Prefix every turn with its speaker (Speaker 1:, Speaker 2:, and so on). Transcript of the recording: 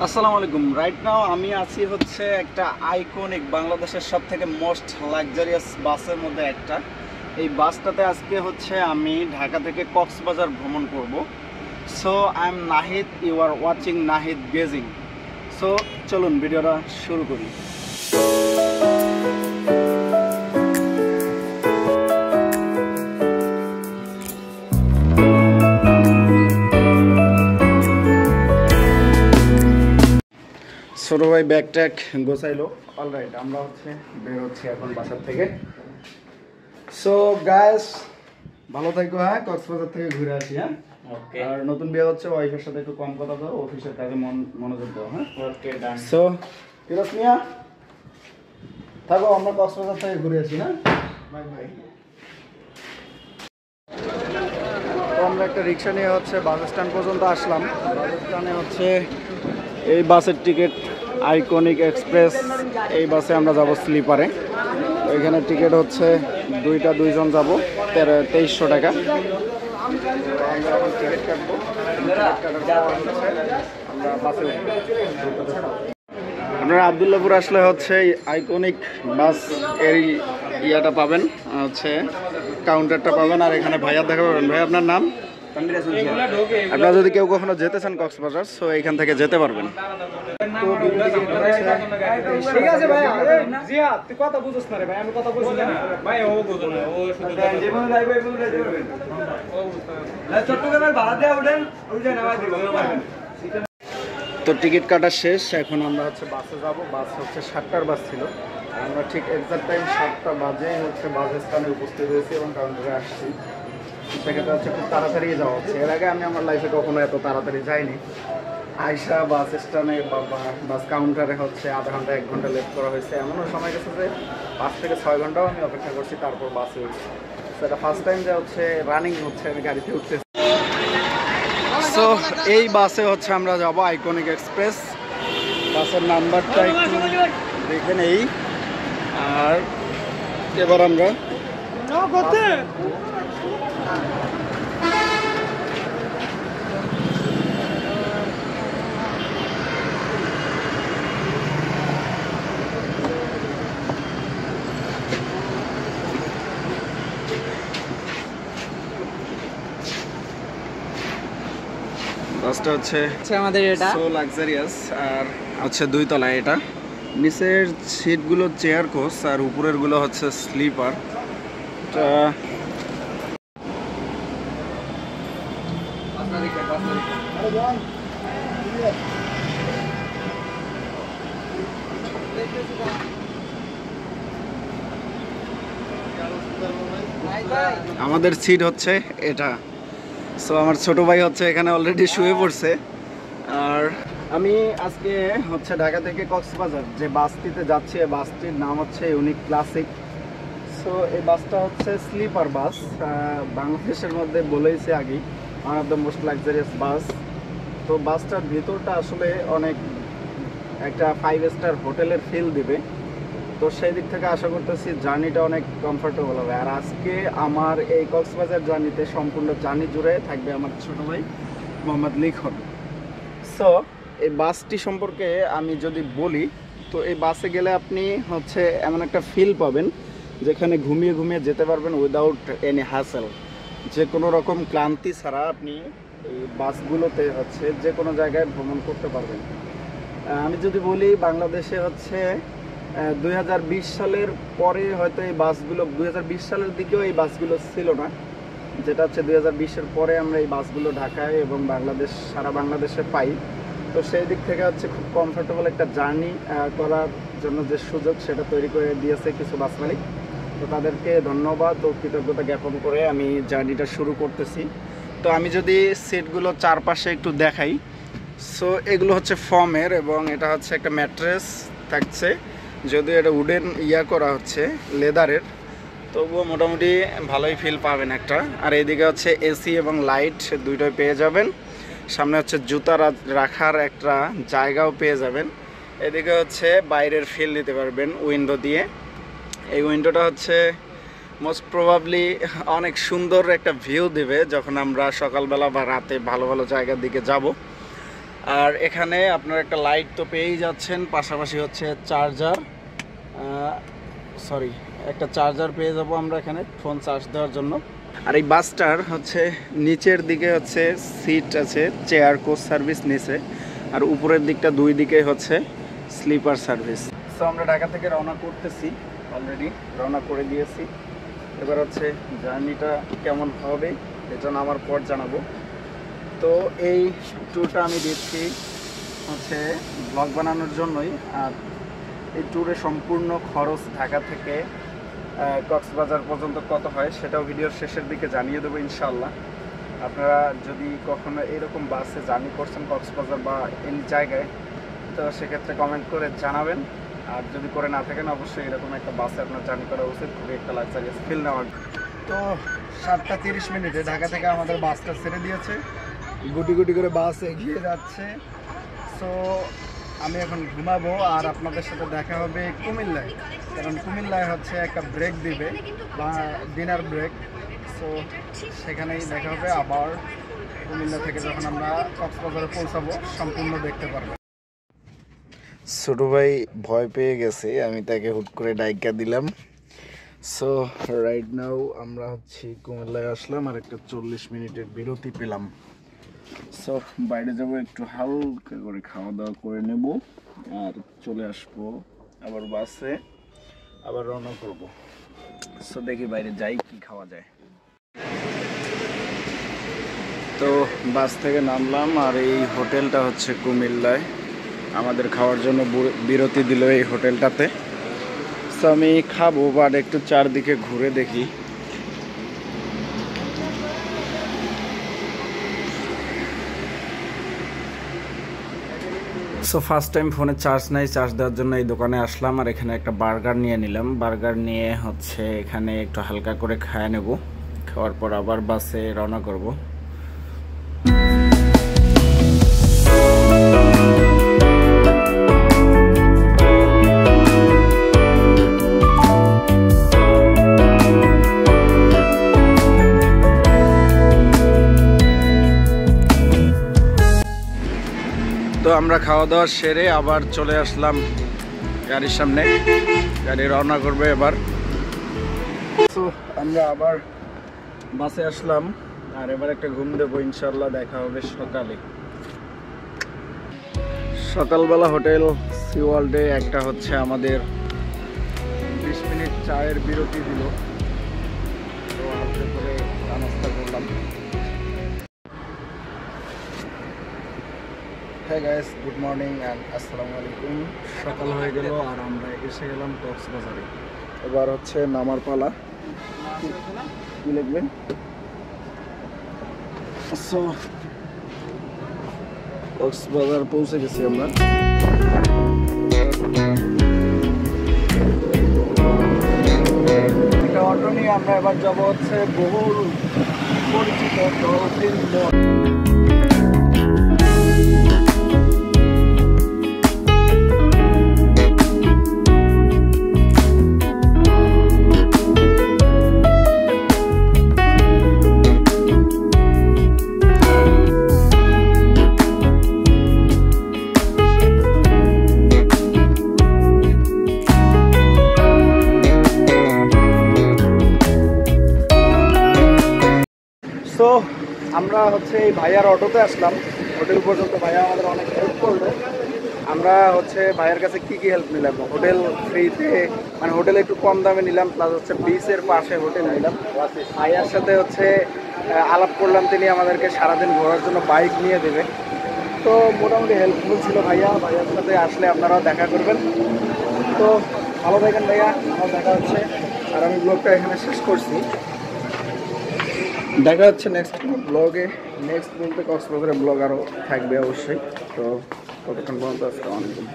Speaker 1: আসসালামু আলাইকুম। Right now আমি আছি হচ্ছে একটা আইকনিক বাংলাদেশের সবথেকে মোস্ট লাক্সারিয়াস বাসের মধ্যে একটা। এই বাসটাতে আজকে হচ্ছে আমি ঢাকা থেকে কক্সবাজার ভ্রমণ করব। So I am Nahid, you are watching Nahid gazing. So চলুন ভিডিওটা শুরু করি। ছোট ভাই ব্যাগ ট্যাগ গোছাইলো। অলরাইট, আমরা হচ্ছে বের হচ্ছি এখন বাসার থেকে। সো গাইস, ভালো থাকো। হ্যাঁ, কক্সবাজার থেকে ঘুরে আসি। হ্যাঁ, আর নতুন বিয়ে হচ্ছে, ওয়াইফের সাথে একটু কম কথা দাও, অফিসের কাজে মনোযোগ দাও। হ্যাঁ, ওকে ডান। সো ফিরোজ মিয়া থাকো, আমরা কক্সবাজার থেকে ঘুরে আসি। হ্যাঁ, বাই বাই। তো আমরা একটা রিক্সা নিয়ে হচ্ছে বাস স্ট্যান্ড পর্যন্ত আসলাম। বাস স্ট্যান্ডে হচ্ছে এই বাসের টিকিট আইকনিক এক্সপ্রেস, এই বাসে আমরা যাব স্লিপারে। তো এখানে টিকিট হচ্ছে দুইজন যাব 2300 টাকা। আমরা এখন টিকিট কাটবো, আমরা বাসে আপনারা আবদুল্লাপুর আসলে হচ্ছে আইকনিক বাস এর ইয়াটা পাবেন, হচ্ছে কাউন্টারটা পাবেন। আর এখানে ভাইয়া দেখা পাবেন। ভাই, আপনার নাম? আপনারা যদি কেউ কখনো যেতে চান কক্সবাজার, সো এইখান থেকে যেতে পারবেন। তো টিকিট কাটা শেষ, এখন আমরা হচ্ছে বাসে যাব। বাস হচ্ছে 7টার বাস ছিল। আমরা ঠিক এক্সাক্ট টাইম 7টা বাজে হচ্ছে বাস স্ট্যান্ডে উপস্থিত হয়েছি এবং কাউন্টারে আসছি। সেক্ষেত্রে হচ্ছে খুব তাড়াতাড়ি যাওয়া হচ্ছে। এর আগে আমি আমার লাইফে কখনো এত তাড়াতাড়ি যাইনি। আইসা বাস স্ট্যান্ডে বা বাস কাউন্টারে হচ্ছে আধা ঘন্টা 1 ঘন্টা লেট করা হয়েছে। এমনও সময় গেছে যে 5 থেকে 6 ঘন্টাও আমি অপেক্ষা করছি, তারপর বাসে উঠছি। সেটা ফার্স্ট টাইম যে হচ্ছে রানিং হচ্ছে আমি গাড়িতে উঠতেছি। সো এই বাসে হচ্ছে আমরা যাব আইকনিক এক্সপ্রেস। বাসের নাম্বারটা একটু দেখে নেই। আর এবার আমরা বাসটা হচ্ছে
Speaker 2: আমাদের এটা
Speaker 1: সো লাক্সারিয়াস, আর হচ্ছে 2 তলায়। এটা নিচের সিটগুলো চেয়ার কোচ আর উপরের গুলো হচ্ছে স্লিপার। আমাদের সিট হচ্ছে এটা। সো আমার ছোট ভাই হচ্ছে এখানে অলরেডি শুয়ে পড়ছে। আর আমি আজকে হচ্ছে ঢাকা থেকে কক্সবাজার যে বাসটিতে যাচ্ছি, এই বাসটির নাম হচ্ছে ইউনিক ক্লাসিক। সো এই বাসটা হচ্ছে স্লিপার বাস, বাংলাদেশের মধ্যে বলেইছে আগেই one of the most luxurious bus. তো বাসটার ভিতরটা আসলে অনেক একটা 5 স্টার হোটেলের ফিল দিবে। তো সেই দিক থেকে আশা করতেছি জার্নিটা অনেক কমফোর্টেবল হবে। আর আজকে আমার এই কক্সবাজার জার্নিতে সম্পূর্ণ জার্নি জুড়ে থাকবে আমার ছোটো ভাই মোহাম্মদ লিখন। সো এই বাসটি সম্পর্কে আমি যদি বলি, তো এই বাসে গেলে আপনি হচ্ছে এমন একটা ফিল পাবেন যেখানে ঘুমিয়ে ঘুমিয়ে যেতে পারবেন উইদাউট এনি হ্যাসেল। যে কোনো রকম ক্লান্তি ছাড়া আপনি এই বাসগুলোতে হচ্ছে যে কোনো জায়গায় ভ্রমণ করতে পারবেন। আমি যদি বলি, বাংলাদেশে হচ্ছে 2020 সালের পরে হয়তো এই বাসগুলো, 2020 সালের দিকেও এই বাসগুলো ছিল না, যেটা হচ্ছে 2020-এর পরে আমরা এই বাসগুলো ঢাকায় এবং সারা বাংলাদেশে পাই। তো সেই দিক থেকে হচ্ছে খুব কমফোর্টেবল একটা জার্নি করার জন্য যে সুযোগ, সেটা তৈরি করে দিয়েছে কিছু বাস মালিক। তো তাদেরকে ধন্যবাদ ও কৃতজ্ঞতা জ্ঞাপন করে আমি জার্নিটা শুরু করতেছি। তো আমি যদি সিটগুলো চারপাশে একটু দেখাই, সো এগুলো হচ্ছে ফর্মের এবং এটা হচ্ছে একটা ম্যাট্রেস থাকছে, যদিও এটা উডেন করা হচ্ছে লেদারের, তবুও মোটামুটি ভালোই ফিল পাবেন একটা। আর এইদিকে হচ্ছে এসি এবং লাইট দুইটাই পেয়ে যাবেন। সামনে হচ্ছে জুতা রাখার একটা জায়গাও পেয়ে যাবেন। এদিকে হচ্ছে বাইরের ফিল দিতে পারবেন উইন্ডো দিয়ে। এই উইন্ডোটা হচ্ছে মোস্ট প্রবাবলি অনেক সুন্দর একটা ভিউ দেবে যখন আমরা সকালবেলা বা রাতে ভালো ভালো জায়গার দিকে যাব। আর এখানে আপনার একটা লাইট তো পেয়েই যাচ্ছেন, পাশাপাশি হচ্ছে চার্জার, একটা চার্জার পেয়ে যাব আমরা এখানে ফোন চার্জ দেওয়ার জন্য। আর এই বাসটার হচ্ছে নিচের দিকে হচ্ছে সিট আছে, চেয়ার কোচ সার্ভিস নিচে, আর উপরের দিকটা দুই দিকে হচ্ছে স্লিপার সার্ভিস। সো আমরা ঢাকা থেকে রওনা করতেছি, অলরেডি রওনা করে দিয়েছি। এবার হচ্ছে জার্নিটা কেমন হবে এটা নামার পর জানাবো। তো এই ট্যুরটা আমি দিচ্ছি হচ্ছে ব্লগ বানানোর জন্যই। আর এই ট্যুরে সম্পূর্ণ খরচ ঢাকা থেকে কক্সবাজার পর্যন্ত কত হয় সেটাও ভিডিওর শেষের দিকে জানিয়ে দেবো ইনশাল্লাহ। আপনারা যদি কখনো এরকম বাসে জার্নি করছেন কক্সবাজার বা এনি জায়গায়, তো সেক্ষেত্রে কমেন্ট করে জানাবেন। আর যদি করে না থাকেন অবশ্যই এরকম একটা বাসে আপনার জার্নি করা উচিত, খুবই একটা লাক্সারিয়াস ফিল নেওয়ার। তো 7:30 ঢাকা থেকে আমাদের বাসটা ছেড়ে দিয়েছে, গুটি গুটি করে বাস এগিয়ে যাচ্ছে। সো আমি এখন ঘুমাবো আর আপনাদের সাথে দেখা হবে কুমিল্লায়, কারণ কুমিল্লায় হচ্ছে একটা ব্রেক দিবে বা ডিনার ব্রেক। সো সেখানেই দেখা হবে। আবার কুমিল্লা থেকে যখন আমরা কক্সবাজারে পৌঁছাবো সম্পূর্ণ দেখতে পারবো। ছোট ভাই ভয় পেয়ে গেছে, আমি তাকে হুট করে ডাইকা দিলাম। সো রাইট নাও আমরা হচ্ছে কুমিল্লায় আসলাম আর একটা 40 মিনিটের বিরতি পেলাম। সো বাইরে যাবো, একটু হালকা করে খাওয়া দাওয়া করে নেব আর চলে আসবো আবার বাসে, আবার রওনা করব। সো দেখি বাইরে যাই কি খাওয়া যায়। তো বাস থেকে নামলাম আর এই হোটেলটা হচ্ছে কুমিল্লায়, আমাদের খাওয়ার জন্য বিরতি দিল এই হোটেলটাতে। সো আমি খাবো বাট একটু চারদিকে ঘুরে দেখি। সো ফার্স্ট টাইম ফোনে চার্জ নাই, চার্জ দেওয়ার জন্য এই দোকানে আসলাম আর এখানে একটা বার্গার নিয়ে নিলাম। বার্গার নিয়ে হচ্ছে এখানে একটু হালকা করে খায় নেব, খাওয়ার পর আবার বাসে রওনা করব। তো আমরা খাওয়া দাওয়া সেরে আবার চলে আসলাম গাড়ির সামনে, গাড়ি রওনা করবে এবার। তো আমরা আবার বাসে আসলাম আর এবার একটা ঘুম দেবো, ইনশাল্লাহ দেখা হবে সকালে। সকালবেলা হোটেল সি ওয়ার্ল্ডে একটা হচ্ছে আমাদের 20 মিনিট চায়ের বিরতি দিল, তো হালকা করে নাস্তা করলাম। হ্যাঁ গাইস, গুড মর্নিং অ্যান্ড আসসালামু আলাইকুম। সকাল হয়ে গেল আর আমরা এসে গেলাম কক্সবাজারে। এবার হচ্ছে নামার পালা। কি লিখবেন? সো কক্সবাজার পৌঁছে গেছি আমরা। একটা অটো নিয়ে আমরা এবার যাবো হচ্ছে বহুল পরিচিত ডলফিন মোড়। তো আমরা হচ্ছে এই ভাইয়ার অটোতে আসলাম হোটেল পর্যন্ত। ভাইয়া আমাদের অনেক হেল্প করলো। আমরা হচ্ছে ভাইয়ার কাছে কি কি হেল্প নিলাম, হোটেল ফ্রিতে, মানে হোটেলে একটু কম দামে নিলাম, প্লাস হচ্ছে বিচের পাশে হোটেল নিলাম। ভাইয়ার সাথে হচ্ছে আলাপ করলাম, তিনি আমাদেরকে সারাদিন ঘোরার জন্য বাইক নিয়ে দেবে। তো মোটামুটি হেল্পফুল ছিল ভাইয়া। ভাইয়ার সাথে আসলে আপনারাও দেখা করবেন। তো ভালো থাকেন ভাইয়া, আমার দেখা হচ্ছে। আর আমি ব্লগটা এখানে শেষ করছি, দেখা হচ্ছে নেক্সট ব্লগে। নেক্সট বলতে কক্সবাজারের ব্লগ আরও থাকবে অবশ্যই। তো ততক্ষণ পর্যন্ত আসসালামু আলাইকুম।